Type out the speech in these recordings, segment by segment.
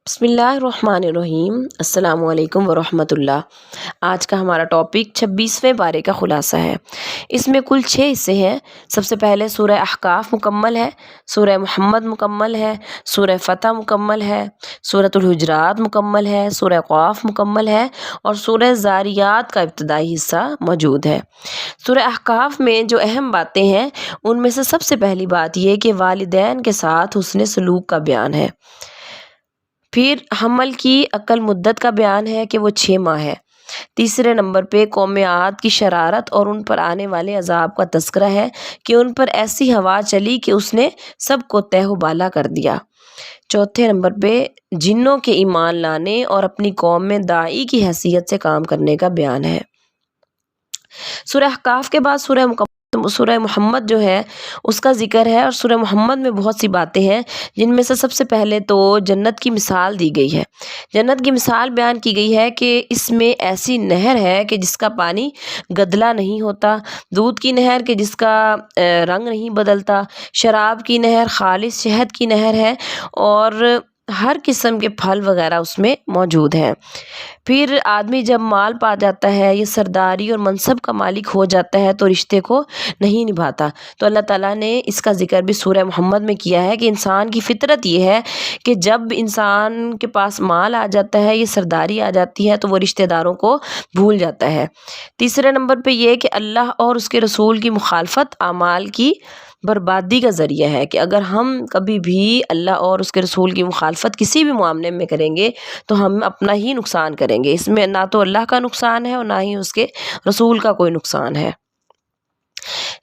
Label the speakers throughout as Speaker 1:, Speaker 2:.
Speaker 1: बिस्मिल्लाहिर्रहमानिर्रहीम। अस्सलामु अलैकुम वरहमतुल्लाह। आज का हमारा टॉपिक 26वें पारे का खुलासा है। इसमें कुल 6 हिस्से हैं। सबसे पहले सूरह अहकाफ मुकम्मल है, सूरह मुहम्मद मुकम्मल है, सूरह फ़तह मुकम्मल है, सूरतुल हुजरात मुकम्मल है, सूरह क़ाफ मुकम्मल है और सूरह ज़ारियात का इब्तिदाई हिस्सा मौजूद है। सूरह अहकाफ में जो अहम बातें हैं उनमें से सबसे पहली बात ये कि वालिदैन के साथ हुस्न सलूक का बयान है। फिर हमल की अकल मुद्दत का बयान है कि वो 6 माह है। तीसरे नंबर पे कौम आद की शरारत और उन पर आने वाले अजाब का तज़किरा है कि उन पर ऐसी हवा चली कि उसने सबको तहबाला कर दिया। चौथे नंबर पे जिन्नों के ईमान लाने और अपनी कौम में दाई की हैसियत से काम करने का बयान है। सूरह अहकाफ के बाद सूरह मुहम्मद जो है उसका ज़िक्र है और सूरह मुहम्मद में बहुत सी बातें हैं, जिनमें से सबसे पहले तो जन्नत की मिसाल दी गई है। जन्नत की मिसाल बयान की गई है कि इसमें ऐसी नहर है कि जिसका पानी गदला नहीं होता, दूध की नहर कि जिसका रंग नहीं बदलता, शराब की नहर खालिस शहद की नहर है और हर किस्म के फल वगैरह उसमें मौजूद हैं। फिर आदमी जब माल पा जाता है, ये सरदारी और मनसब का मालिक हो जाता है तो रिश्ते को नहीं निभाता। तो अल्लाह ताला ने इसका ज़िक्र भी सूरह मुहम्मद में किया है कि इंसान की फ़ितरत ये है कि जब इंसान के पास माल आ जाता है, ये सरदारी आ जाती है तो वो रिश्तेदारों को भूल जाता है। तीसरे नंबर पे ये कि अल्लाह और उसके रसूल की मुखालफत आमाल की बर्बादी का ज़रिया है कि अगर हम कभी भी अल्लाह और उसके रसूल की मुखालफत किसी भी मामले में करेंगे तो हम अपना ही नुकसान करेंगे। इसमें ना तो अल्लाह का नुकसान है और ना ही उसके रसूल का कोई नुकसान है।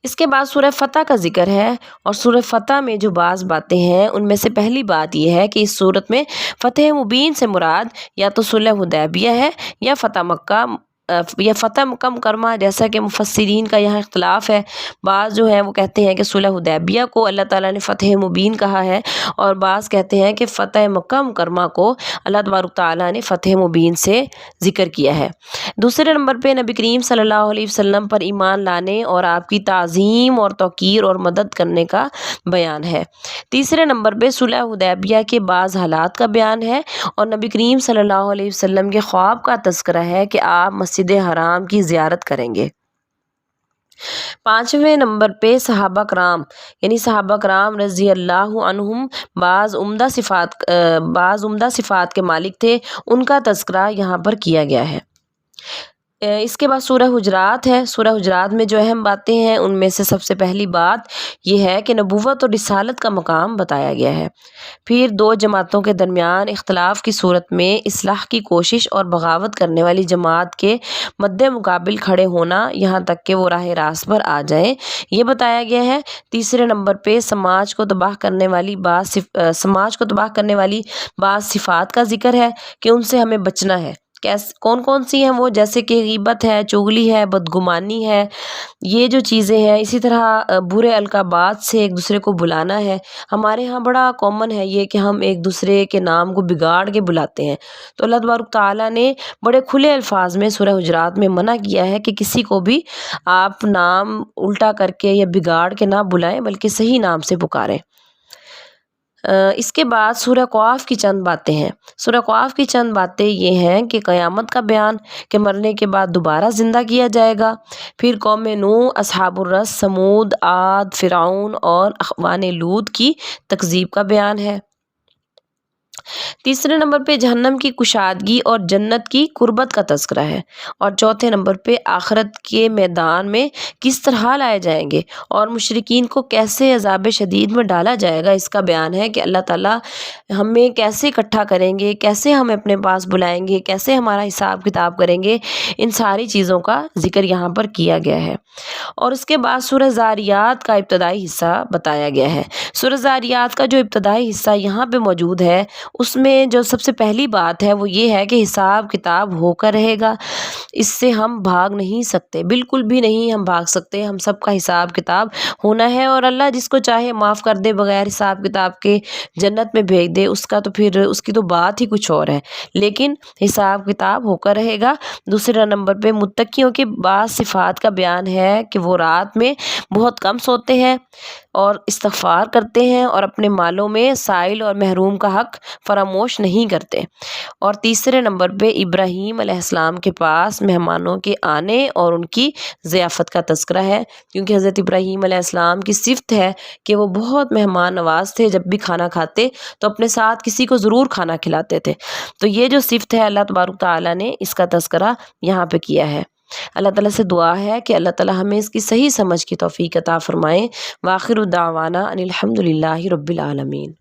Speaker 1: इसके बाद सूरह फ़तह का ज़िक्र है और सूरह फ़तह में जो बाज़ बातें हैं उनमें से पहली बात यह है कि इस सूरत में फ़तह मुबीन से मुराद या तो सुलह हुदैबिया है या फ़तह मक्का या फ़तह मक्का मुकरमा, जैसा कि मुफस्सिरीन का यहाँ इख्तलाफ है। बाज़ जो हैं वो कहते हैं कि सुलह हुदैबिया को अल्लाह ताला ने फ़तह मुबीन कहा है और बाज़ कहते हैं कि फ़तह मक्का मुकरमा को अल्लाह तबारक ताला ने फ़तह मुबीन से ज़िक्र किया है। दूसरे नंबर पे नबी करीम सल्लल्लाहु अलैहि वसल्लम पर ईमान लाने और आपकी ताज़ीम और तौक़ीर और मदद करने का बयान है। तीसरे नंबर पे सुलह हुदैबिया के बाज़ हालात का बयान है और नबी करीम सल्लल्लाहु अलैहि वसल्लम के ख्वाब का तज़किरा है कि आप मस्जिद हराम की ज़ियारत करेंगे। पाँचवें नंबर पे सहाबा कराम यानी सहाबा कराम रज़ी अल्लाह अन्हुम बाज़ उम्दा सिफ़ात के मालिक थे, उनका तज़किरा यहाँ पर किया गया है। इसके बाद सूरह हुजरात है। सूरह हुजरात में जो अहम बातें हैं उनमें से सबसे पहली बात यह है कि नबूवत और रिसालत का मकाम बताया गया है। फिर दो जमातों के दरमियान इख्तलाफ की सूरत में इस्लाह की कोशिश और बगावत करने वाली जमात के मद्दे मुकाबिल खड़े होना, यहाँ तक कि वो राह रास्त पर आ जाएं, ये बताया गया है। तीसरे नंबर पे समाज को तबाह करने वाली बाज़ सिफ़ात का ज़िक्र है कि उनसे हमें बचना है। कौन कौन सी हैं वो, जैसे कि ग़ीबत है, चुगली है, बदगुमानी है, ये जो चीज़ें हैं। इसी तरह बुरे अलक़ाबात से एक दूसरे को बुलाना है। हमारे यहाँ बड़ा कॉमन है ये कि हम एक दूसरे के नाम को बिगाड़ के बुलाते हैं। तो अल्लाह तबारक ताला ने बड़े खुले अल्फाज में सूरह हुजरात में मना किया है कि किसी को भी आप नाम उल्टा करके या बिगाड़ के ना बुलाएं, बल्कि सही नाम से पुकारें। इसके बाद सूरह क़ाफ की चंद बातें हैं। सूरह क़ाफ की चंद बातें ये हैं कि क़यामत का बयान कि मरने के बाद दोबारा ज़िंदा किया जाएगा। फिर कौम नूह, अस्हाबुर रस, समूद, आद, फ़िरऔन और अख़वान लूत की तकज़ीब का बयान है। तीसरे नंबर पे जहन्नम की कुशादगी और जन्नत की कुर्बत का तज़किरा है और चौथे नंबर पे आखिरत के मैदान में किस तरह लाए जाएंगे और मुशरिकीन को कैसे अज़ाब शदीद में डाला जाएगा, इसका बयान है कि अल्लाह ताला हमें कैसे इकट्ठा करेंगे, कैसे हमें अपने पास बुलाएंगे, कैसे हमारा हिसाब किताब करेंगे। इन सारी चीज़ों का ज़िक्र यहाँ पर किया गया है। और उसके बाद सूरह ज़ारियात का इब्तदाई हिस्सा बताया गया है। सूरह ज़ारियात का जो इब्तदाई हिस्सा यहाँ पे मौजूद है उसमें जो सबसे पहली बात है वो ये है कि हिसाब किताब होकर रहेगा, इससे हम भाग नहीं सकते, बिल्कुल भी नहीं हम भाग सकते। हम सबका हिसाब किताब होना है और अल्लाह जिसको चाहे माफ़ कर दे बग़ैर हिसाब किताब के, जन्नत में भेज दे, उसका तो फिर उसकी तो बात ही कुछ और है, लेकिन हिसाब किताब होकर रहेगा। दूसरा नंबर पे मुत्तकियों के बाज़ सिफ़ात का बयान है कि वो रात में बहुत कम सोते हैं और इस्तिग़फ़ार करते हैं और अपने मालों में साइल और महरूम का हक़ फरामोश فراموش نہیں کرتے۔ اور تیسرے نمبر پہ ابراہیم علیہ السلام کے پاس مہمانوں کے آنے اور ان کی ضیافت کا تذکرہ ہے، کیونکہ حضرت ابراہیم علیہ السلام کی صفت ہے کہ وہ بہت مہمان نواز تھے، جب بھی کھانا کھاتے تو اپنے ساتھ کسی کو ضرور کھانا کھلاتے تھے۔ تو یہ جو صفت ہے اللہ تبارک تعالیٰ نے اس کا تذکرہ یہاں پہ کیا ہے۔ اللہ تعالیٰ سے دعا ہے کہ اللہ تعالیٰ ہمیں اس کی صحیح سمجھ کی توفیق عطا فرمائیں۔ وآخر دعوانا ان الحمد للہ رب العالمین۔